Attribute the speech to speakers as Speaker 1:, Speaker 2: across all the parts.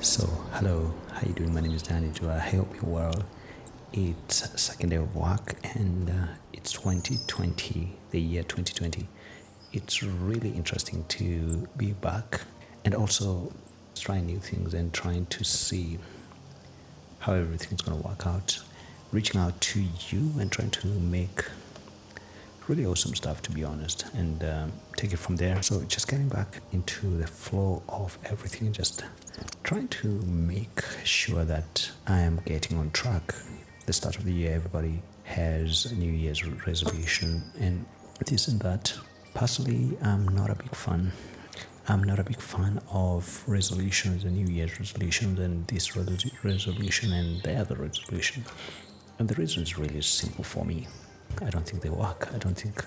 Speaker 1: So, hello, how you doing? My name is Daniel Duwa. I hope you're well. It's second day of work and it's 2020, the year 2020. It's really interesting to be back and also trying new things and trying to see how everything's going to work out. Reaching out to you and trying to make really awesome stuff, to be honest, and take it from there. So just getting back into the flow of everything, just trying to make sure that I am getting on track. The start of the year, everybody has a New Year's resolution and this and that. Personally, I'm not a big fan. I'm not a big fan of resolutions and New Year's resolutions and this resolution and the other resolution. And the reason is really simple for me. I don't think they work. I don't think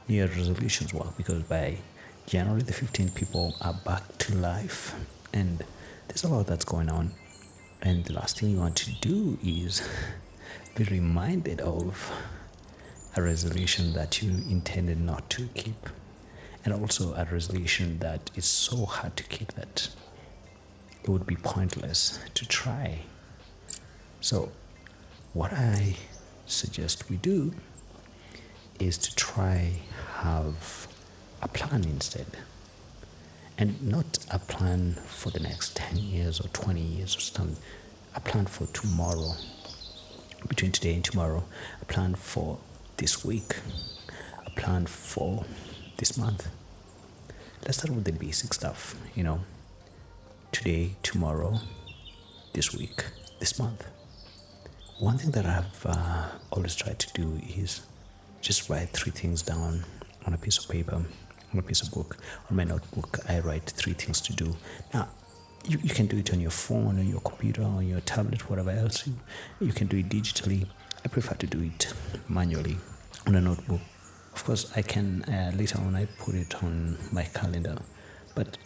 Speaker 1: New Year's resolutions work because by January the 15th, people are back to life and there's a lot that's going on. And the last thing you want to do is be reminded of a resolution that you intended not to keep. And also a resolution that is so hard to keep that it would be pointless to try. So, what I suggest we do is to try have a plan instead, and not a plan for the next 10 years or 20 years or something. A plan for tomorrow, between today and tomorrow. A plan for this week. A plan for this month. Let's start with the basic stuff, today, tomorrow, this week, this month. One thing that I've always tried to do is just write 3 things down on a piece of paper, on a piece of book. On my notebook, I write 3 things to do. Now, you can do it on your phone, or your computer, or your tablet, whatever else. You can do it digitally. I prefer to do it manually on a notebook. Of course, I can later on I put it on my calendar. But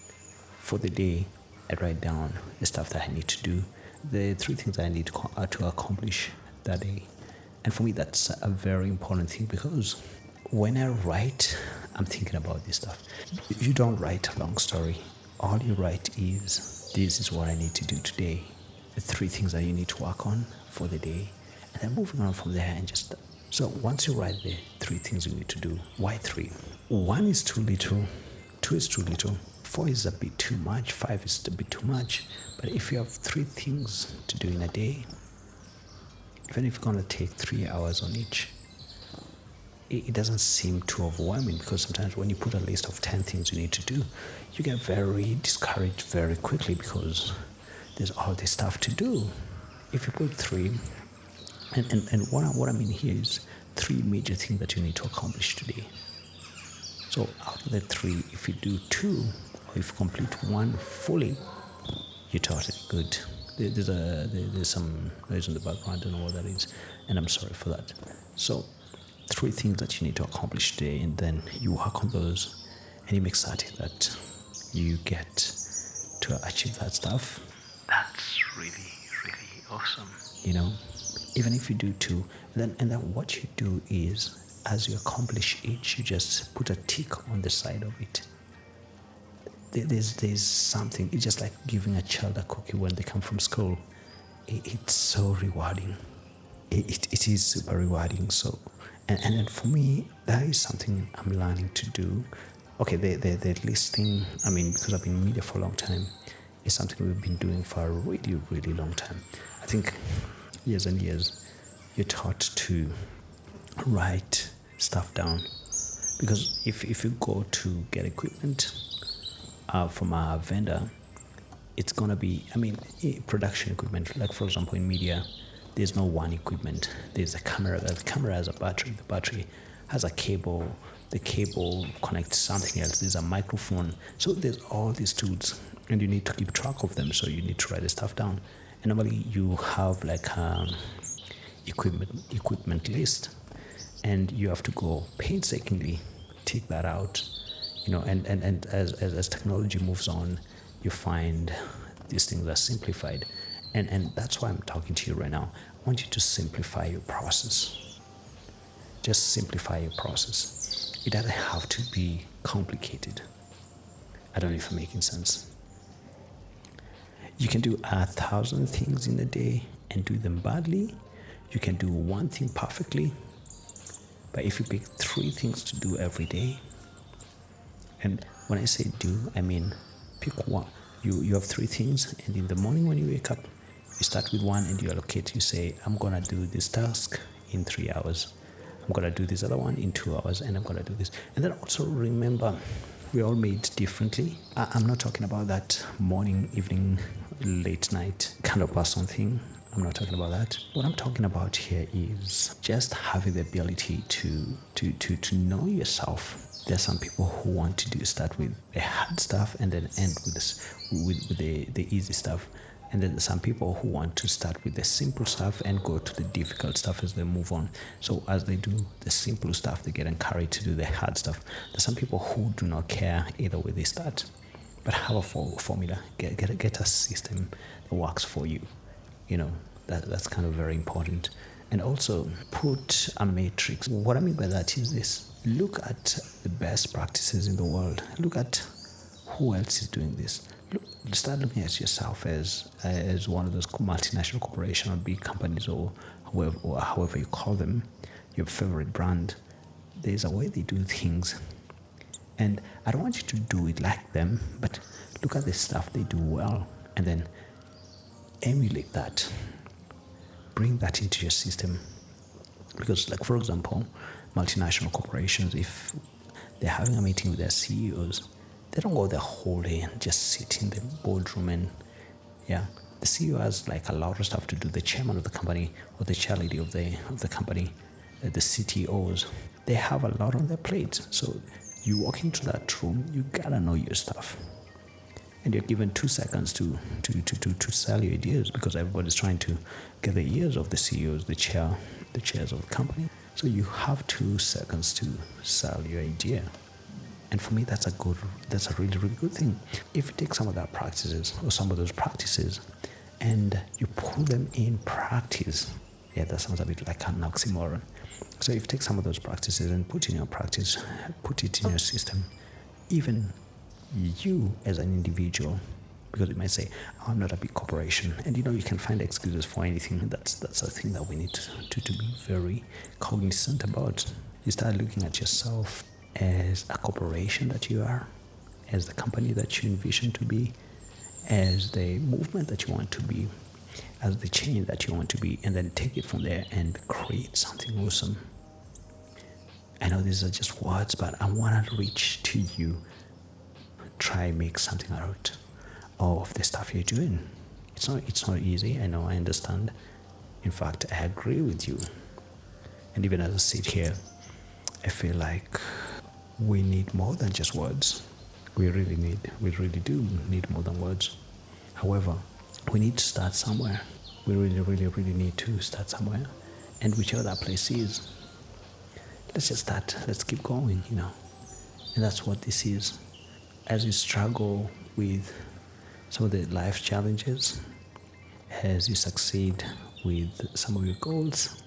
Speaker 1: for the day, I write down the stuff that I need to do, the 3 things I need to accomplish that day. And for me, that's a very important thing because when I write, I'm thinking about this stuff. You don't write a long story. All you write is, this is what I need to do today. The 3 things that you need to work on for the day. And then moving on from there and just... So once you write the 3 things you need to do, why 3? 1 is too little. 2 is too little. 4 is a bit too much. 5 is a bit too much. But if you have 3 things to do in a day, even if you're going to take 3 hours on each, it doesn't seem too overwhelming because sometimes when you put a list of 10 things you need to do, you get very discouraged very quickly because there's all this stuff to do. If you put 3, and what I mean here is 3 major things that you need to accomplish today. So out of the 3, if you do 2, or if you complete 1 fully, you're totally good. There's some noise in the background, I don't know what that is, and I'm sorry for that. So 3 things that you need to accomplish today, and then you work on those, and you make certain that you get to achieve that stuff. That's really, really awesome. Even if you do 2, and then what you do is, as you accomplish each, you just put a tick on the side of it. There's something. It's just like giving a child a cookie when they come from school. It's so rewarding. It is super rewarding. So, and then for me, that is something I'm learning to do. Okay, the listing, because I've been in media for a long time, is something we've been doing for a really, really long time. I think years and years, you're taught to write stuff down. Because if you go to get equipment from a vendor, it's going to be, production equipment. Like, for example, in media, there's no one equipment. There's a camera. The camera has a battery. The battery has a cable. The cable connects something else. There's a microphone. So there's all these tools, and you need to keep track of them. So you need to write the stuff down. And normally you have like equipment list, and you have to go painstakingly take that out. And as technology moves on, you find these things are simplified. And that's why I'm talking to you right now. I want you to simplify your process. Just simplify your process. It doesn't have to be complicated. I don't know if I'm making sense. You can do 1,000 things in a day and do them badly. You can do one thing perfectly. But if you pick 3 things to do every day, and when I say do, I mean pick one. You have 3 things, and in the morning when you wake up, you start with one and you allocate. You say, I'm gonna do this task in 3 hours. I'm gonna do this other one in 2 hours, and I'm gonna do this. And then also remember, we're all made differently. I'm not talking about that morning, evening, late night kind of person thing. I'm not talking about that. What I'm talking about here is just having the ability to know yourself. There's some people who want to start with the hard stuff and then end with the easy stuff. And then there's some people who want to start with the simple stuff and go to the difficult stuff as they move on. So as they do the simple stuff, they get encouraged to do the hard stuff. There's some people who do not care either way they start, but have a formula. Get a system that works for you. That's kind of very important. And also put a matrix. What I mean by that is this: look at the best practices in the world. Look at who else is doing this. Start looking at yourself as one of those multinational corporations or big companies, or however you call them, your favorite brand. There's a way they do things, and I don't want you to do it like them, but look at the stuff they do well and then emulate that. Bring that into your system. Because, like, for example, multinational corporations, if they're having a meeting with their CEOs, they don't go the whole day and just sit in the boardroom and, the CEO has like a lot of stuff to do. The chairman of the company or the chair lady of the company, the CTOs, they have a lot on their plate. So you walk into that room, you gotta know your stuff. And you're given 2 seconds to sell your ideas, because everybody's trying to get the ears of the CEOs, the chairs of the company. So you have 2 seconds to sell your idea. And for me, that's a really, really good thing. If you take some of that practices or some of those practices and you put them in practice, that sounds a bit like an oxymoron. So if you take some of those practices and put it in your practice, put it in your system, even you as an individual, because you might say, I'm not a big corporation, and you can find excuses for anything. That's a thing that we need to be very cognizant about. You start looking at yourself as a corporation that you are, as the company that you envision to be, as the movement that you want to be, as the change that you want to be, and then take it from there and create something awesome. I know these are just words, but I want to reach to you. Try make something out of the stuff you're doing. It's not easy. I know, I understand. In fact, I agree with you. And even as I sit here, I feel like we need more than just words. We really do need more than words. However, we need to start somewhere. We really, really, really need to start somewhere. And whichever that place is, let's just start. Let's keep going, And that's what this is. As you struggle with some of the life challenges, as you succeed with some of your goals,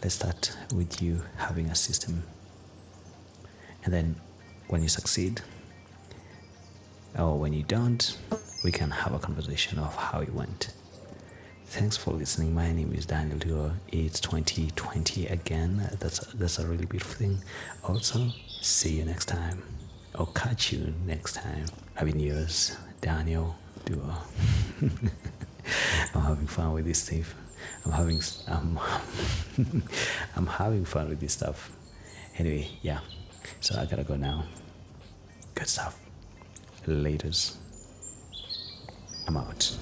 Speaker 1: let's start with you having a system. And then when you succeed, or when you don't, we can have a conversation of how it went. Thanks for listening. My name is Daniel Duwa. It's 2020 again. That's a really beautiful thing. Also, see you next time. I'll catch you next time. Happy New Year's, Daniel Duwa. I'm having fun with this stuff. I'm having fun with this stuff. Anyway, so I gotta go now. Good stuff. Laters. I'm out.